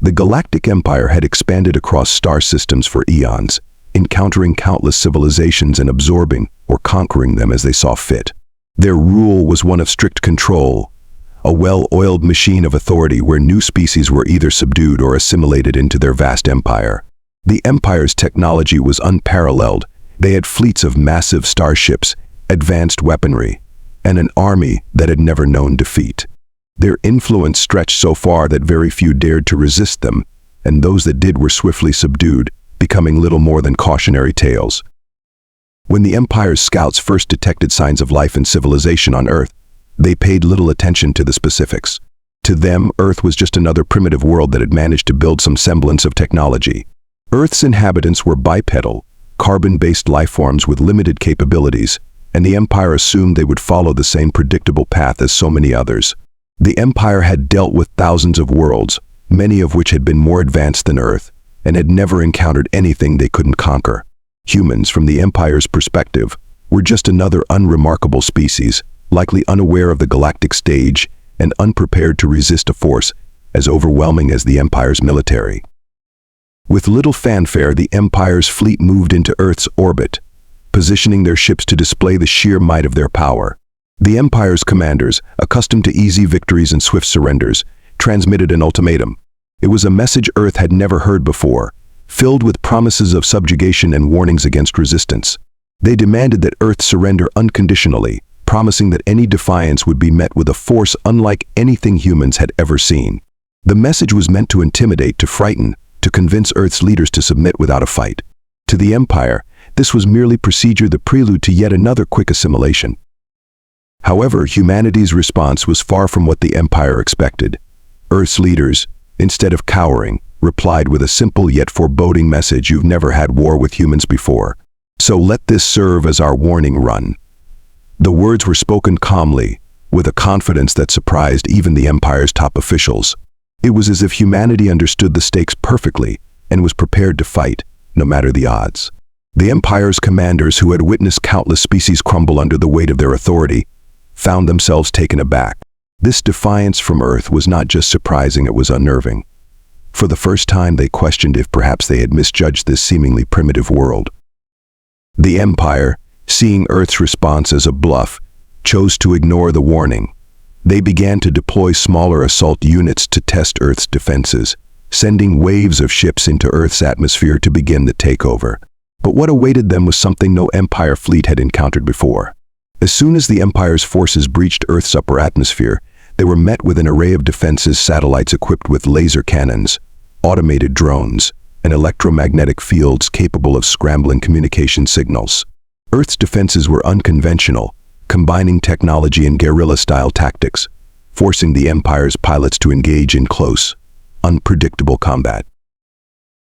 The Galactic Empire had expanded across star systems for eons, encountering countless civilizations and absorbing or conquering them as they saw fit. Their rule was one of strict control, a well-oiled machine of authority where new species were either subdued or assimilated into their vast empire. The Empire's technology was unparalleled. They had fleets of massive starships, advanced weaponry, and an army that had never known defeat. Their influence stretched so far that very few dared to resist them, and those that did were swiftly subdued, becoming little more than cautionary tales. When the Empire's scouts first detected signs of life and civilization on Earth, they paid little attention to the specifics. To them, Earth was just another primitive world that had managed to build some semblance of technology. Earth's inhabitants were bipedal, carbon-based lifeforms with limited capabilities, and the Empire assumed they would follow the same predictable path as so many others. The Empire had dealt with thousands of worlds, many of which had been more advanced than Earth, and had never encountered anything they couldn't conquer. Humans, from the Empire's perspective, were just another unremarkable species, likely unaware of the galactic stage and unprepared to resist a force as overwhelming as the Empire's military. With little fanfare, the Empire's fleet moved into Earth's orbit, positioning their ships to display the sheer might of their power. The Empire's commanders, accustomed to easy victories and swift surrenders, transmitted an ultimatum. It was a message Earth had never heard before, filled with promises of subjugation and warnings against resistance. They demanded that Earth surrender unconditionally, promising that any defiance would be met with a force unlike anything humans had ever seen. The message was meant to intimidate, to frighten, to convince Earth's leaders to submit without a fight. To the Empire, this was merely procedure, the prelude to yet another quick assimilation. However, humanity's response was far from what the Empire expected. Earth's leaders, instead of cowering, replied with a simple yet foreboding message: "You've never had war with humans before, so let this serve as our warning run." The words were spoken calmly, with a confidence that surprised even the Empire's top officials. It was as if humanity understood the stakes perfectly and was prepared to fight, no matter the odds. The Empire's commanders, who had witnessed countless species crumble under the weight of their authority, found themselves taken aback. This defiance from Earth was not just surprising, it was unnerving. For the first time, they questioned if perhaps they had misjudged this seemingly primitive world. The Empire, seeing Earth's response as a bluff, chose to ignore the warning. They began to deploy smaller assault units to test Earth's defenses, sending waves of ships into Earth's atmosphere to begin the takeover. But what awaited them was something no Empire fleet had encountered before. As soon as the Empire's forces breached Earth's upper atmosphere, they were met with an array of defenses: satellites equipped with laser cannons, automated drones, and electromagnetic fields capable of scrambling communication signals. Earth's defenses were unconventional, combining technology and guerrilla-style tactics, forcing the Empire's pilots to engage in close, unpredictable combat.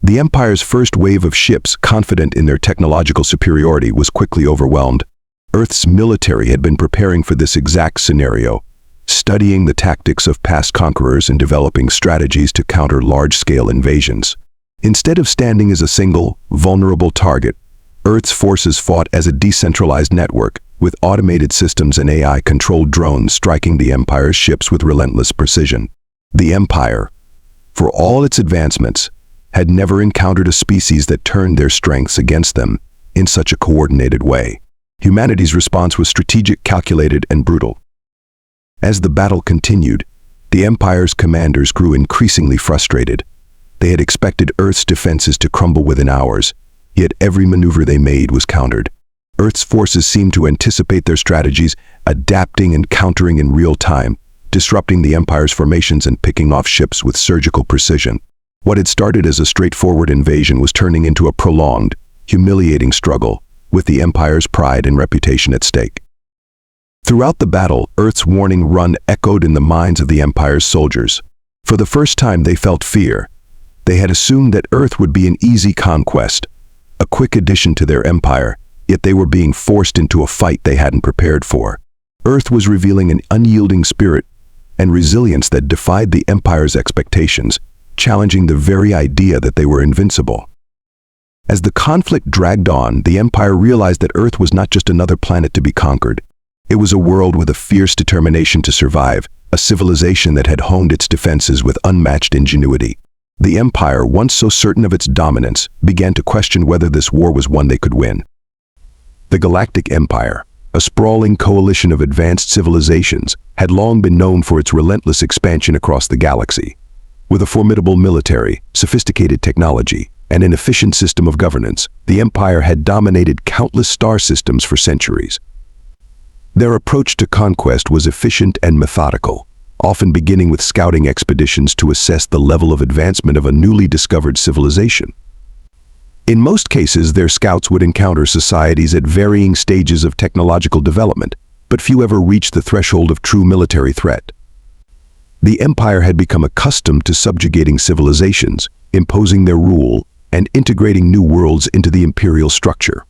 The Empire's first wave of ships, confident in their technological superiority, was quickly overwhelmed. Earth's military had been preparing for this exact scenario, studying the tactics of past conquerors and developing strategies to counter large-scale invasions. Instead of standing as a single, vulnerable target, Earth's forces fought as a decentralized network, with automated systems and AI-controlled drones striking the Empire's ships with relentless precision. The Empire, for all its advancements, had never encountered a species that turned their strengths against them in such a coordinated way. Humanity's response was strategic, calculated, and brutal. As the battle continued, the Empire's commanders grew increasingly frustrated. They had expected Earth's defenses to crumble within hours, yet every maneuver they made was countered. Earth's forces seemed to anticipate their strategies, adapting and countering in real time, disrupting the Empire's formations and picking off ships with surgical precision. What had started as a straightforward invasion was turning into a prolonged, humiliating struggle, with the Empire's pride and reputation at stake. Throughout the battle, Earth's warning run echoed in the minds of the Empire's soldiers. For the first time, they felt fear. They had assumed that Earth would be an easy conquest, a quick addition to their empire, yet they were being forced into a fight they hadn't prepared for. Earth was revealing an unyielding spirit and resilience that defied the Empire's expectations, challenging the very idea that they were invincible. As the conflict dragged on, the Empire realized that Earth was not just another planet to be conquered. It was a world with a fierce determination to survive, a civilization that had honed its defenses with unmatched ingenuity. The Empire, once so certain of its dominance, began to question whether this war was one they could win. The Galactic Empire, a sprawling coalition of advanced civilizations, had long been known for its relentless expansion across the galaxy. With a formidable military, sophisticated technology, and an efficient system of governance, the Empire had dominated countless star systems for centuries. Their approach to conquest was efficient and methodical, often beginning with scouting expeditions to assess the level of advancement of a newly discovered civilization. In most cases, their scouts would encounter societies at varying stages of technological development, but few ever reached the threshold of true military threat. The Empire had become accustomed to subjugating civilizations, imposing their rule, and integrating new worlds into the imperial structure.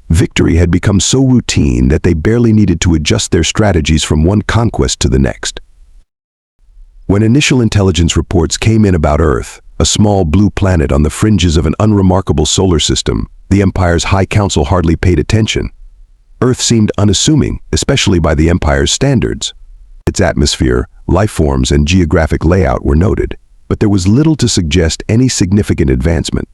Victory had become so routine that they barely needed to adjust their strategies from one conquest to the next. When initial intelligence reports came in about Earth, a small blue planet on the fringes of an unremarkable solar system, the Empire's High Council hardly paid attention. Earth seemed unassuming, especially by the Empire's standards. Its atmosphere, life forms, and geographic layout were noted, but there was little to suggest any significant advancement.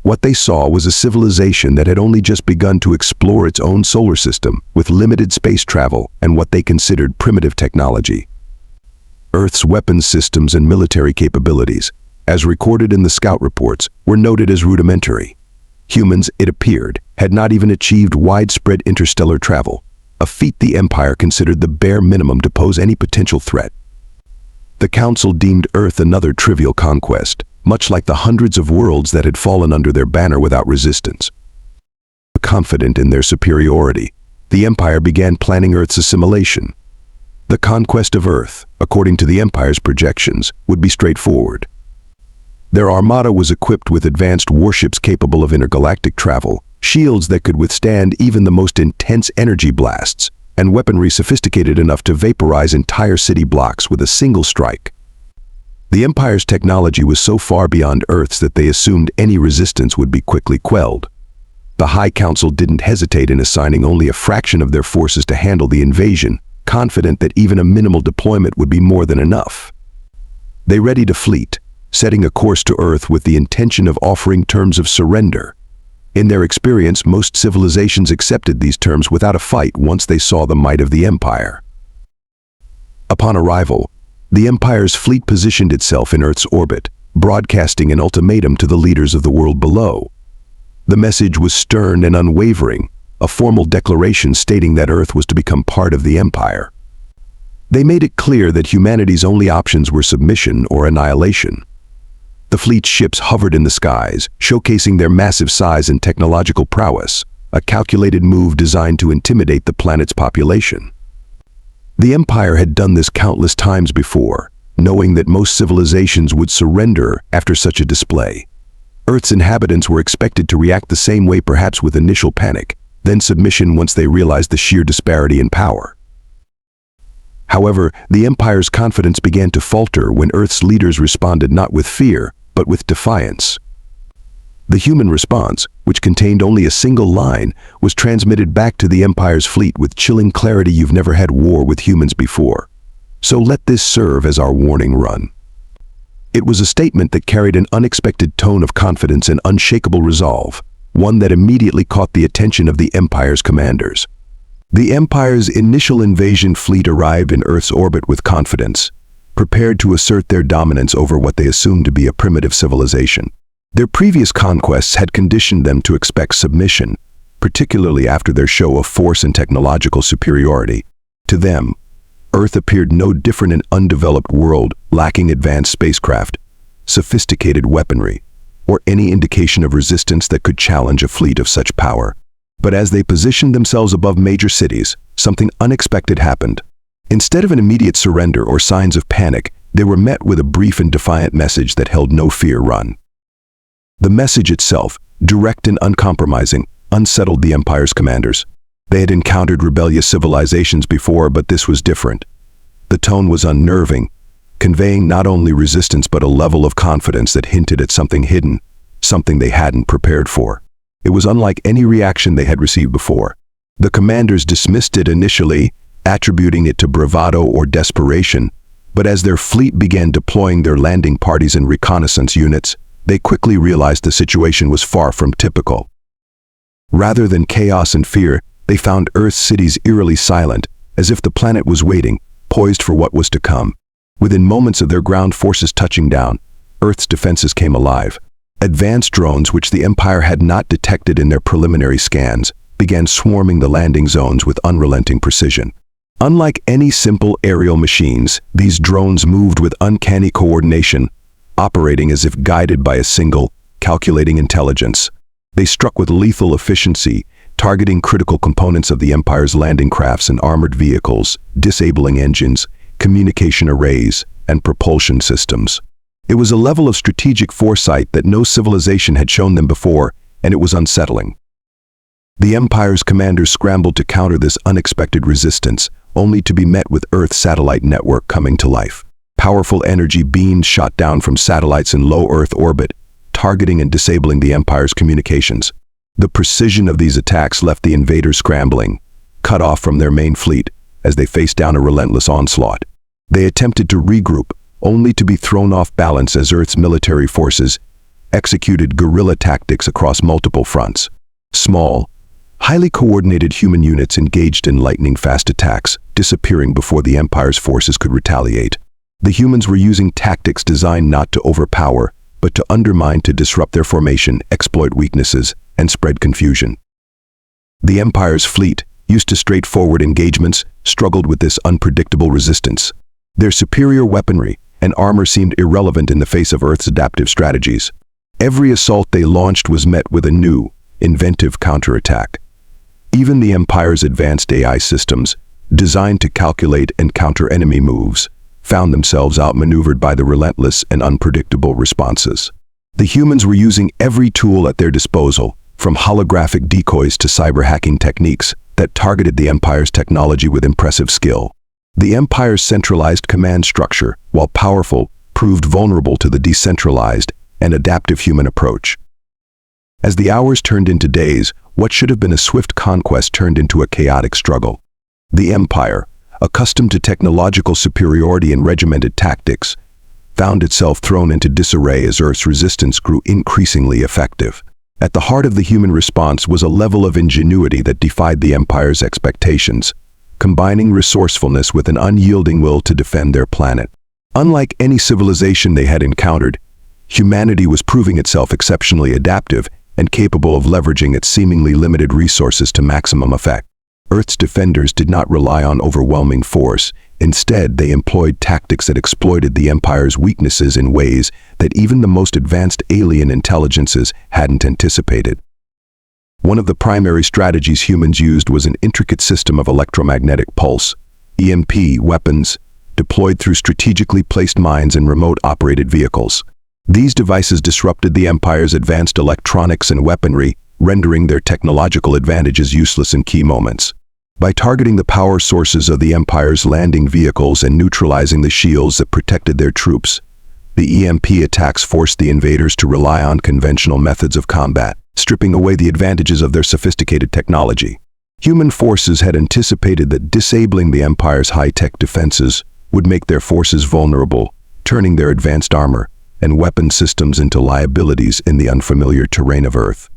What they saw was a civilization that had only just begun to explore its own solar system, with limited space travel and what they considered primitive technology. Earth's weapons systems and military capabilities, as recorded in the scout reports, were noted as rudimentary. Humans, it appeared, had not even achieved widespread interstellar travel, a feat the Empire considered the bare minimum to pose any potential threat. The Council deemed Earth another trivial conquest, much like the hundreds of worlds that had fallen under their banner without resistance. Confident in their superiority, the Empire began planning Earth's assimilation. The conquest of Earth, according to the Empire's projections, would be straightforward. Their armada was equipped with advanced warships capable of intergalactic travel, shields that could withstand even the most intense energy blasts, and weaponry sophisticated enough to vaporize entire city blocks with a single strike. The Empire's technology was so far beyond Earth's that they assumed any resistance would be quickly quelled. The High Council didn't hesitate in assigning only a fraction of their forces to handle the invasion, confident that even a minimal deployment would be more than enough. They readied a fleet, setting a course to Earth with the intention of offering terms of surrender. In their experience, most civilizations accepted these terms without a fight once they saw the might of the Empire. Upon arrival, the Empire's fleet positioned itself in Earth's orbit, broadcasting an ultimatum to the leaders of the world below. The message was stern and unwavering, a formal declaration stating that Earth was to become part of the Empire. They made it clear that humanity's only options were submission or annihilation. The fleet's ships hovered in the skies, showcasing their massive size and technological prowess, a calculated move designed to intimidate the planet's population. The Empire had done this countless times before, knowing that most civilizations would surrender after such a display. Earth's inhabitants were expected to react the same way, perhaps with initial panic, then submission once they realized the sheer disparity in power. However, the Empire's confidence began to falter when Earth's leaders responded not with fear, but with defiance. The human response, which contained only a single line, was transmitted back to the Empire's fleet with chilling clarity: "You've never had war with humans before. So let this serve as our warning run." It was a statement that carried an unexpected tone of confidence and unshakable resolve, one that immediately caught the attention of the Empire's commanders. The Empire's initial invasion fleet arrived in Earth's orbit with confidence, prepared to assert their dominance over what they assumed to be a primitive civilization. Their previous conquests had conditioned them to expect submission, particularly after their show of force and technological superiority. To them, Earth appeared no different, an undeveloped world lacking advanced spacecraft, sophisticated weaponry, or any indication of resistance that could challenge a fleet of such power. But as they positioned themselves above major cities, something unexpected happened. Instead of an immediate surrender or signs of panic, they were met with a brief and defiant message that held no fear: "Run." The message itself, direct and uncompromising, unsettled the Empire's commanders. They had encountered rebellious civilizations before, but this was different. The tone was unnerving, conveying not only resistance but a level of confidence that hinted at something hidden, something they hadn't prepared for. It was unlike any reaction they had received before. The commanders dismissed it initially, attributing it to bravado or desperation, But as their fleet began deploying their landing parties and reconnaissance units, they quickly realized the situation was far from typical. Rather than chaos and fear, they found Earth's cities eerily silent, as if the planet was waiting, poised for what was to come. Within moments of their ground forces touching down, Earth's defenses came alive. Advanced drones, which the Empire had not detected in their preliminary scans, began swarming the landing zones with unrelenting precision. Unlike any simple aerial machines, these drones moved with uncanny coordination, operating as if guided by a single, calculating intelligence. They struck with lethal efficiency, targeting critical components of the Empire's landing crafts and armored vehicles, disabling engines, communication arrays, and propulsion systems. It was a level of strategic foresight that no civilization had shown them before, and it was unsettling. The Empire's commanders scrambled to counter this unexpected resistance, only to be met with Earth's satellite network coming to life. Powerful energy beams shot down from satellites in low Earth orbit, targeting and disabling the Empire's communications. The precision of these attacks left the invaders scrambling, cut off from their main fleet as they faced down a relentless onslaught. They attempted to regroup, only to be thrown off balance as Earth's military forces executed guerrilla tactics across multiple fronts. Small, highly coordinated human units engaged in lightning-fast attacks, disappearing before the Empire's forces could retaliate. The humans were using tactics designed not to overpower, but to undermine, to disrupt their formation, exploit weaknesses, and spread confusion. The Empire's fleet, used to straightforward engagements, struggled with this unpredictable resistance. Their superior weaponry and armor seemed irrelevant in the face of Earth's adaptive strategies. Every assault they launched was met with a new, inventive counterattack. Even the Empire's advanced AI systems, designed to calculate and counter enemy moves, found themselves outmaneuvered by the relentless and unpredictable responses. The humans were using every tool at their disposal, from holographic decoys to cyber-hacking techniques that targeted the Empire's technology with impressive skill. The Empire's centralized command structure, while powerful, proved vulnerable to the decentralized and adaptive human approach. As the hours turned into days, what should have been a swift conquest turned into a chaotic struggle. The Empire, accustomed to technological superiority and regimented tactics, found itself thrown into disarray as Earth's resistance grew increasingly effective. At the heart of the human response was a level of ingenuity that defied the Empire's expectations, combining resourcefulness with an unyielding will to defend their planet. Unlike any civilization they had encountered, humanity was proving itself exceptionally adaptive and capable of leveraging its seemingly limited resources to maximum effect. Earth's defenders did not rely on overwhelming force. Instead, they employed tactics that exploited the Empire's weaknesses in ways that even the most advanced alien intelligences hadn't anticipated. One of the primary strategies humans used was an intricate system of electromagnetic pulse, EMP, weapons, deployed through strategically placed mines and remote-operated vehicles. These devices disrupted the Empire's advanced electronics and weaponry, rendering their technological advantages useless in key moments. By targeting the power sources of the Empire's landing vehicles and neutralizing the shields that protected their troops, the EMP attacks forced the invaders to rely on conventional methods of combat, stripping away the advantages of their sophisticated technology. Human forces had anticipated that disabling the Empire's high-tech defenses would make their forces vulnerable, turning their advanced armor and weapon systems into liabilities in the unfamiliar terrain of Earth.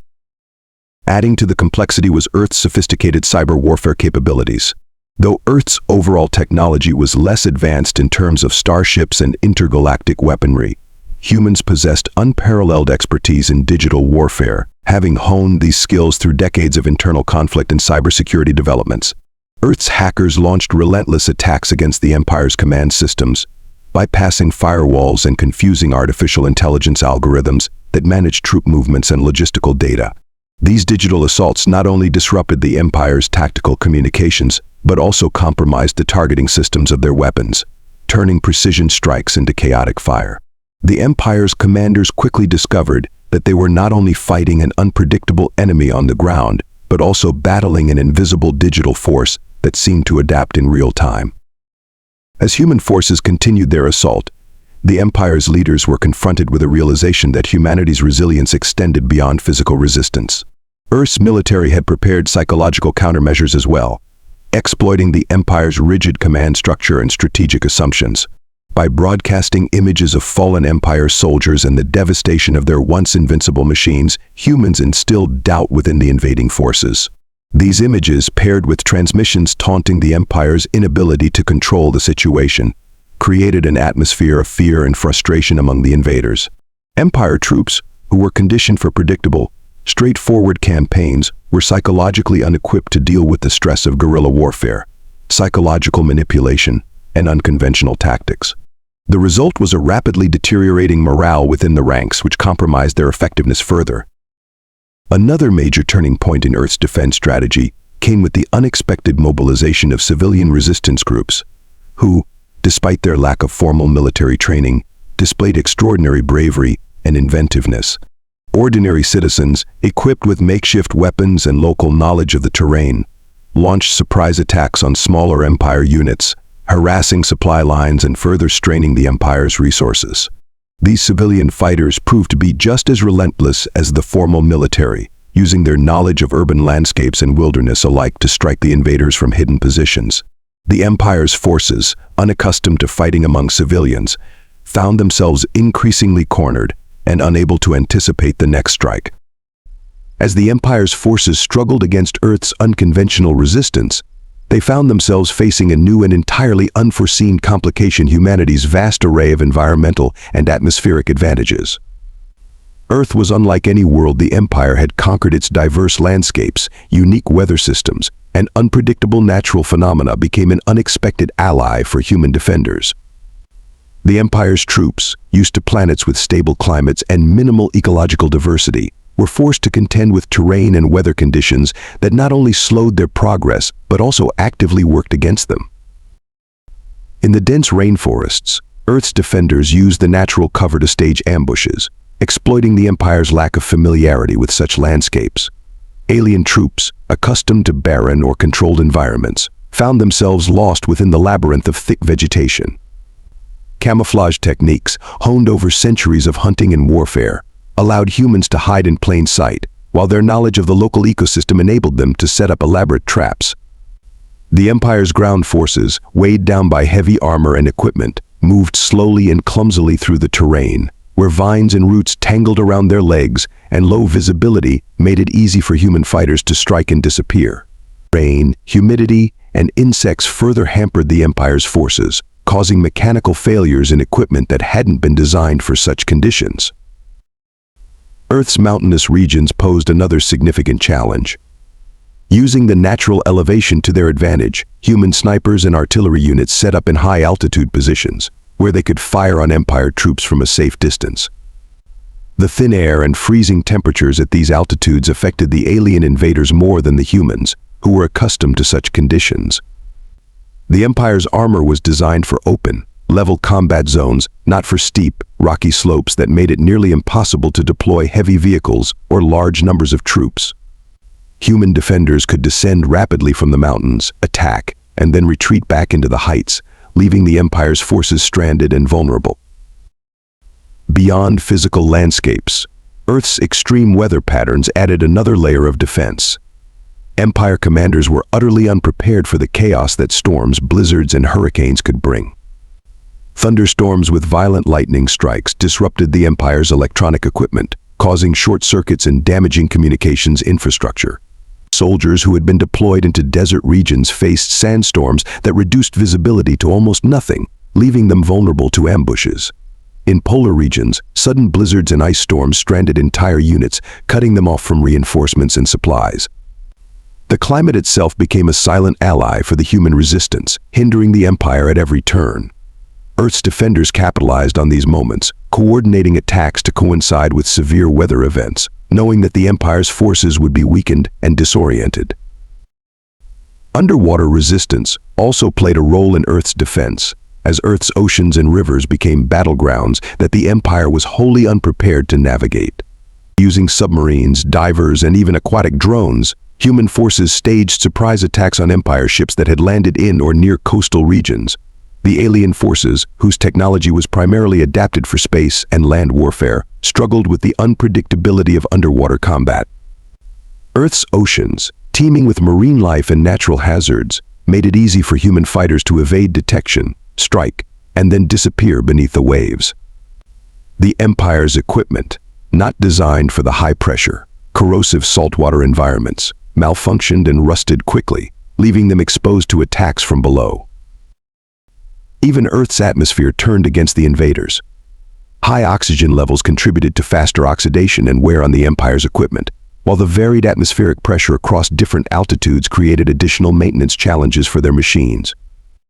Adding to the complexity was Earth's sophisticated cyber warfare capabilities. Though Earth's overall technology was less advanced in terms of starships and intergalactic weaponry, humans possessed unparalleled expertise in digital warfare, having honed these skills through decades of internal conflict and cybersecurity developments. Earth's hackers launched relentless attacks against the Empire's command systems, bypassing firewalls and confusing artificial intelligence algorithms that managed troop movements and logistical data. These digital assaults not only disrupted the Empire's tactical communications, but also compromised the targeting systems of their weapons, turning precision strikes into chaotic fire. The Empire's commanders quickly discovered that they were not only fighting an unpredictable enemy on the ground, but also battling an invisible digital force that seemed to adapt in real time. As human forces continued their assault, the Empire's leaders were confronted with a realization that humanity's resilience extended beyond physical resistance. Earth's military had prepared psychological countermeasures as well, exploiting the Empire's rigid command structure and strategic assumptions. By broadcasting images of fallen Empire soldiers and the devastation of their once invincible machines, humans instilled doubt within the invading forces. These images, paired with transmissions taunting the Empire's inability to control the situation, created an atmosphere of fear and frustration among the invaders. Empire troops, who were conditioned for predictable, straightforward campaigns, were psychologically unequipped to deal with the stress of guerrilla warfare, psychological manipulation, and unconventional tactics. The result was a rapidly deteriorating morale within the ranks, which compromised their effectiveness further. Another major turning point in Earth's defense strategy came with the unexpected mobilization of civilian resistance groups, who, despite their lack of formal military training, displayed extraordinary bravery and inventiveness. Ordinary citizens, equipped with makeshift weapons and local knowledge of the terrain, launched surprise attacks on smaller Empire units, harassing supply lines and further straining the Empire's resources. These civilian fighters proved to be just as relentless as the formal military, using their knowledge of urban landscapes and wilderness alike to strike the invaders from hidden positions. The Empire's forces, unaccustomed to fighting among civilians, found themselves increasingly cornered and unable to anticipate the next strike. As the Empire's forces struggled against Earth's unconventional resistance, they found themselves facing a new and entirely unforeseen complication: humanity's vast array of environmental and atmospheric advantages. Earth was unlike any world the Empire had conquered. Its diverse landscapes, unique weather systems, and unpredictable natural phenomena became an unexpected ally for human defenders. The Empire's troops, used to planets with stable climates and minimal ecological diversity, were forced to contend with terrain and weather conditions that not only slowed their progress, but also actively worked against them. In the dense rainforests, Earth's defenders used the natural cover to stage ambushes, exploiting the Empire's lack of familiarity with such landscapes. Alien troops, accustomed to barren or controlled environments, found themselves lost within the labyrinth of thick vegetation. Camouflage techniques, honed over centuries of hunting and warfare, allowed humans to hide in plain sight, while their knowledge of the local ecosystem enabled them to set up elaborate traps. The Empire's ground forces, weighed down by heavy armor and equipment, moved slowly and clumsily through the terrain, where vines and roots tangled around their legs and low visibility made it easy for human fighters to strike and disappear. Rain, humidity, and insects further hampered the Empire's forces, causing mechanical failures in equipment that hadn't been designed for such conditions. Earth's mountainous regions posed another significant challenge. Using the natural elevation to their advantage, human snipers and artillery units set up in high-altitude positions, where they could fire on Empire troops from a safe distance. The thin air and freezing temperatures at these altitudes affected the alien invaders more than the humans, who were accustomed to such conditions. The Empire's armor was designed for open, level combat zones, not for steep, rocky slopes that made it nearly impossible to deploy heavy vehicles or large numbers of troops. Human defenders could descend rapidly from the mountains, attack, and then retreat back into the heights, leaving the Empire's forces stranded and vulnerable. Beyond physical landscapes, Earth's extreme weather patterns added another layer of defense. Empire commanders were utterly unprepared for the chaos that storms, blizzards, and hurricanes could bring. Thunderstorms with violent lightning strikes disrupted the Empire's electronic equipment, causing short circuits and damaging communications infrastructure. Soldiers who had been deployed into desert regions faced sandstorms that reduced visibility to almost nothing, leaving them vulnerable to ambushes. In polar regions, sudden blizzards and ice storms stranded entire units, cutting them off from reinforcements and supplies. The climate itself became a silent ally for the human resistance, hindering the Empire at every turn. Earth's defenders capitalized on these moments, coordinating attacks to coincide with severe weather events, knowing that the Empire's forces would be weakened and disoriented. Underwater resistance also played a role in Earth's defense, as Earth's oceans and rivers became battlegrounds that the Empire was wholly unprepared to navigate. Using submarines, divers, and even aquatic drones, human forces staged surprise attacks on Empire ships that had landed in or near coastal regions. The alien forces, whose technology was primarily adapted for space and land warfare, struggled with the unpredictability of underwater combat. Earth's oceans, teeming with marine life and natural hazards, made it easy for human fighters to evade detection, strike, and then disappear beneath the waves. The Empire's equipment, not designed for the high-pressure, corrosive saltwater environments, malfunctioned and rusted quickly, leaving them exposed to attacks from below. Even Earth's atmosphere turned against the invaders. High oxygen levels contributed to faster oxidation and wear on the Empire's equipment, while the varied atmospheric pressure across different altitudes created additional maintenance challenges for their machines.